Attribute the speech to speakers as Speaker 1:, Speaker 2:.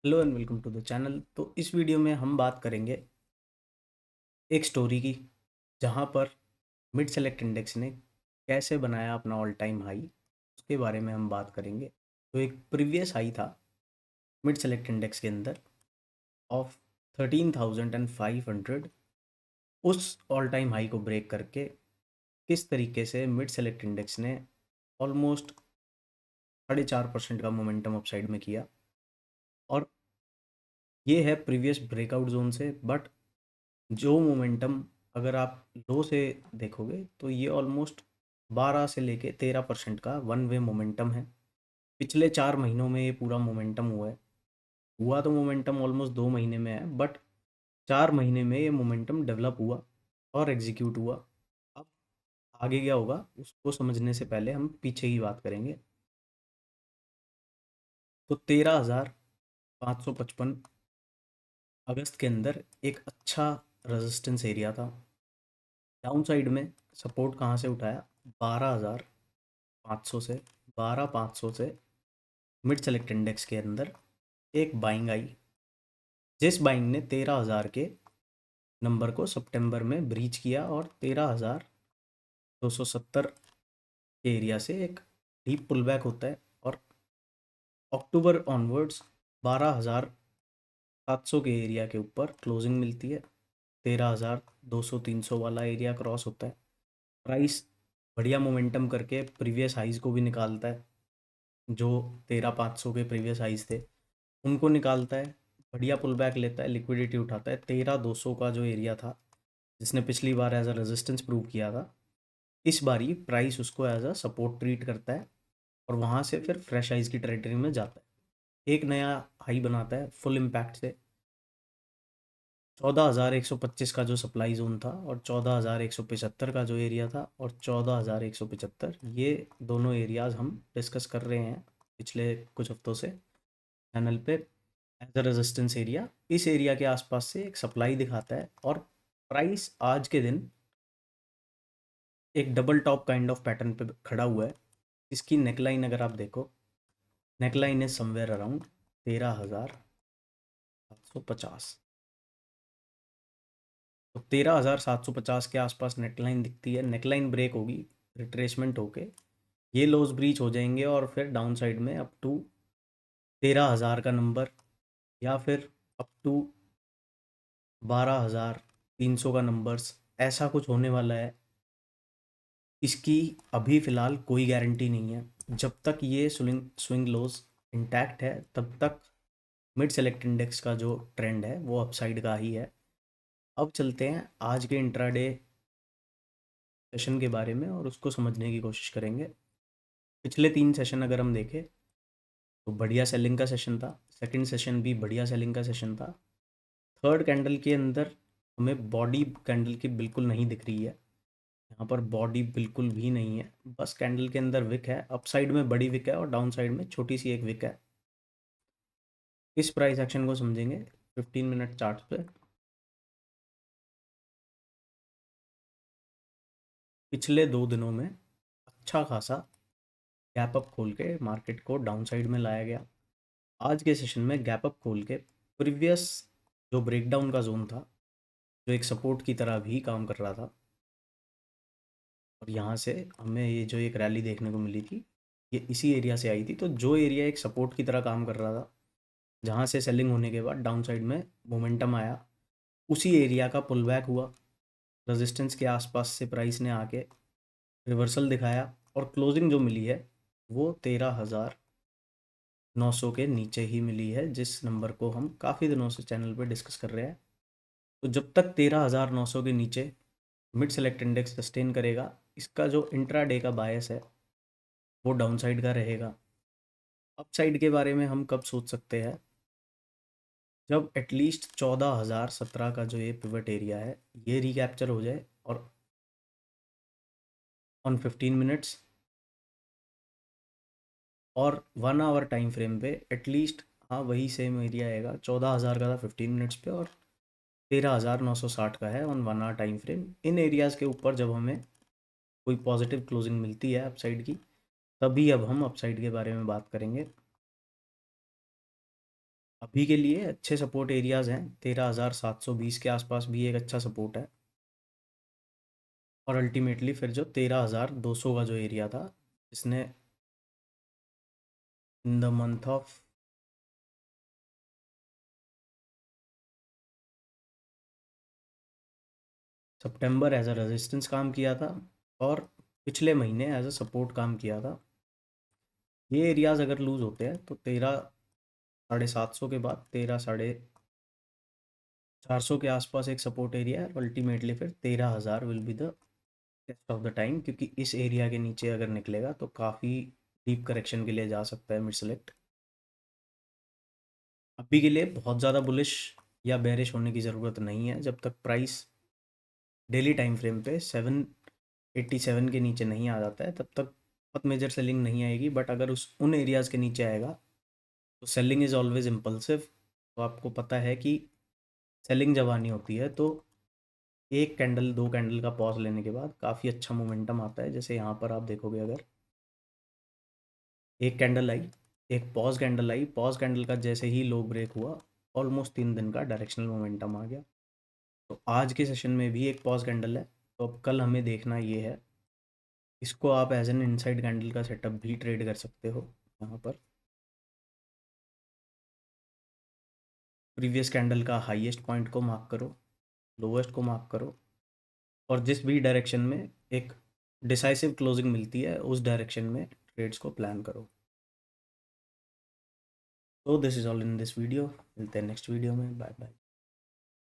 Speaker 1: Hello and welcome to the channel. तो इस video में हम बात करेंगे एक स्टोरी की, जहां पर मिड सेलेक्ट इंडेक्स ने कैसे बनाया अपना ऑल टाइम हाई, उसके बारे में हम बात करेंगे। तो एक प्रीवियस हाई था मिड सेलेक्ट इंडेक्स के अंदर ऑफ 13,500। उस ऑल टाइम हाई को ब्रेक करके किस तरीके से मिड सेलेक्ट इंडेक्स ने ऑलमोस्ट 4.5% का मोमेंटम अपसाइड में किया। और ये है प्रीवियस ब्रेकआउट जोन से, बट जो मोमेंटम अगर आप लो से देखोगे तो ये ऑलमोस्ट 12 से लेके 13% का वन वे मोमेंटम है। पिछले 4 महीनों में ये पूरा मोमेंटम हुआ है। हुआ तो मोमेंटम ऑलमोस्ट 2 महीने में है, बट 4 महीने में ये मोमेंटम डेवलप हुआ और एग्जीक्यूट हुआ। अब आगे क्या होगा उसको समझने से पहले हम पीछे की बात करेंगे। तो 13,555 अगस्त के अंदर एक अच्छा रेजिस्टेंस एरिया था। डाउन साइड में सपोर्ट कहाँ से उठाया? 12,500 से। 12,500 से मिड सेलेक्ट इंडेक्स के अंदर एक बाइंग आई, जिस बाइंग ने 13,000 के नंबर को सितंबर में ब्रीच किया और 13,270 के एरिया से एक डीप पुल बैक होता है। और अक्टूबर ऑनवर्ड्स 12,700 के एरिया के ऊपर क्लोजिंग मिलती है। 13,200-300 वाला एरिया क्रॉस होता है। प्राइस बढ़िया मोमेंटम करके प्रीवियस हाइज को भी निकालता है। जो 13,500 के प्रीवियस हाइज थे उनको निकालता है, बढ़िया पुल बैक लेता है, लिक्विडिटी उठाता है। 13,200 का जो एरिया था जिसने पिछली बार एज अ रेजिस्टेंस प्रूव किया था, इस बारी प्राइस उसको एज अ सपोर्ट ट्रीट करता है और वहाँ से फिर फ्रेश हाइज की टेरिटरी में जाता है। एक नया हाई बनाता है फुल इम्पैक्ट से। 14,125 का जो सप्लाई जोन था और 14,175 का जो एरिया था और 14,175, ये दोनों एरियाज हम डिस्कस कर रहे हैं पिछले कुछ हफ्तों से चैनल पे एज अ रेजिस्टेंस एरिया। इस एरिया के आसपास से एक सप्लाई दिखाता है और प्राइस आज के दिन एक double top kind of pattern पे खड़ा हुआ है। इसकी नेकलाइन अगर आप देखो, नेकलाइन इज समवेयर अराउंड 13,750। तो 13,750 के आसपास नेकलाइन दिखती है। नेकलाइन ब्रेक होगी, रिट्रेसमेंट होके ये लोज ब्रीच हो जाएंगे और फिर डाउन साइड में अप टू 13,000 का नंबर या फिर अप टू 12,300 का नंबर्स, ऐसा कुछ होने वाला है। इसकी अभी फ़िलहाल कोई गारंटी नहीं है। जब तक ये स्विंग स्विंग लोज इंटैक्ट है तब तक मिड सेलेक्ट इंडेक्स का जो ट्रेंड है वो अपसाइड का ही है। अब चलते हैं आज के इंट्राडे सेशन के बारे में और उसको समझने की कोशिश करेंगे। पिछले 3 सेशन अगर हम देखें तो बढ़िया सेलिंग का सेशन था। सेकंड सेशन भी बढ़िया सेलिंग का सेशन था। थर्ड कैंडल के अंदर हमें बॉडी कैंडल की बिल्कुल नहीं दिख रही है। यहाँ पर बॉडी बिल्कुल भी नहीं है, बस कैंडल के अंदर विक है। अप साइड में बड़ी विक है और डाउन साइड में छोटी सी एक विक है। इस प्राइस एक्शन को समझेंगे 15 मिनट चार्ट पे। पिछले 2 दिनों में अच्छा खासा गैप अप खोल के मार्केट को डाउन साइड में लाया गया। आज के सेशन में गैप अप खोल के प्रीवियस जो ब्रेकडाउन का जोन था, जो एक सपोर्ट की तरह भी काम कर रहा था, और यहाँ से हमें ये जो एक रैली देखने को मिली थी ये इसी एरिया से आई थी। तो जो एरिया एक सपोर्ट की तरह काम कर रहा था, जहाँ से सेलिंग होने के बाद डाउन साइड में मोमेंटम आया, उसी एरिया का पुल बैक हुआ। रेजिस्टेंस के आसपास से प्राइस ने आके रिवर्सल दिखाया और क्लोजिंग जो मिली है वो 13,900 के नीचे ही मिली है, जिस नंबर को हम काफ़ी दिनों से चैनल पे डिस्कस कर रहे हैं। तो जब तक 13,900 के नीचे मिड सेलेक्ट इंडेक्स सस्टेन करेगा, इसका जो इंट्रा डे का बायस है वो डाउन साइड का रहेगा। अप साइड के बारे में हम कब सोच सकते हैं? जब एटलीस्ट 14,017 का जो ये पिवट एरिया है ये रिकैप्चर हो जाए और ऑन 15 मिनट्स और 1 आवर टाइम फ्रेम पे एटलीस्ट, हाँ वही सेम एरिया आएगा। 14,000 का था 15 मिनट्स पे और 13,960 का है ऑन 1 आवर टाइम फ्रेम। इन एरियाज़ के ऊपर जब हमें कोई पॉजिटिव क्लोजिंग मिलती है अपसाइड की, तभी अब हम अपसाइड के बारे में बात करेंगे। अभी के लिए अच्छे सपोर्ट एरियाज हैं, 13,720 के आसपास भी एक अच्छा सपोर्ट है, और अल्टीमेटली फिर जो 13,200 का जो एरिया था, इसने in the month of September as a resistance काम किया था, और पिछले महीने एज अ सपोर्ट काम किया था। ये एरियाज अगर लूज होते हैं तो 13,750 के बाद 13,400 के आसपास एक सपोर्ट एरिया है, और अल्टीमेटली फिर 13,000 will be the test of the time, क्योंकि इस एरिया के नीचे अगर निकलेगा तो काफ़ी डीप करेक्शन के लिए जा सकता है मिड सेलेक्ट। अभी के लिए बहुत ज़्यादा बुलिश या बेरिश होने की ज़रूरत नहीं है, जब तक प्राइस डेली टाइम फ्रेम पे 787 के नीचे नहीं आ जाता है तब तक बहुत मेजर सेलिंग नहीं आएगी। बट अगर उन एरियाज़ के नीचे आएगा तो सेलिंग इज़ ऑलवेज इम्पल्सिव। तो आपको पता है कि सेलिंग जब आनी होती है तो एक कैंडल दो कैंडल का पॉज लेने के बाद काफ़ी अच्छा मोमेंटम आता है। जैसे यहाँ पर आप देखोगे, अगर एक कैंडल आई, एक पॉज कैंडल का जैसे ही लो ब्रेक हुआ, ऑलमोस्ट 3 दिन का डायरेक्शनल मोमेंटम आ गया। तो आज के सेशन में भी एक पॉज कैंडल है, तो अब कल हमें देखना ये है, इसको आप एज एन इनसाइड कैंडल का सेटअप भी ट्रेड कर सकते हो। यहाँ पर प्रीवियस कैंडल का हाईएस्ट पॉइंट को मार्क करो, लोवेस्ट को मार्क करो, और जिस भी डायरेक्शन में एक डिसाइसिव क्लोजिंग मिलती है उस डायरेक्शन में ट्रेड्स को प्लान करो। तो this is all in this video, मिलते हैं नेक्स्ट वीडियो में, बाय बाय।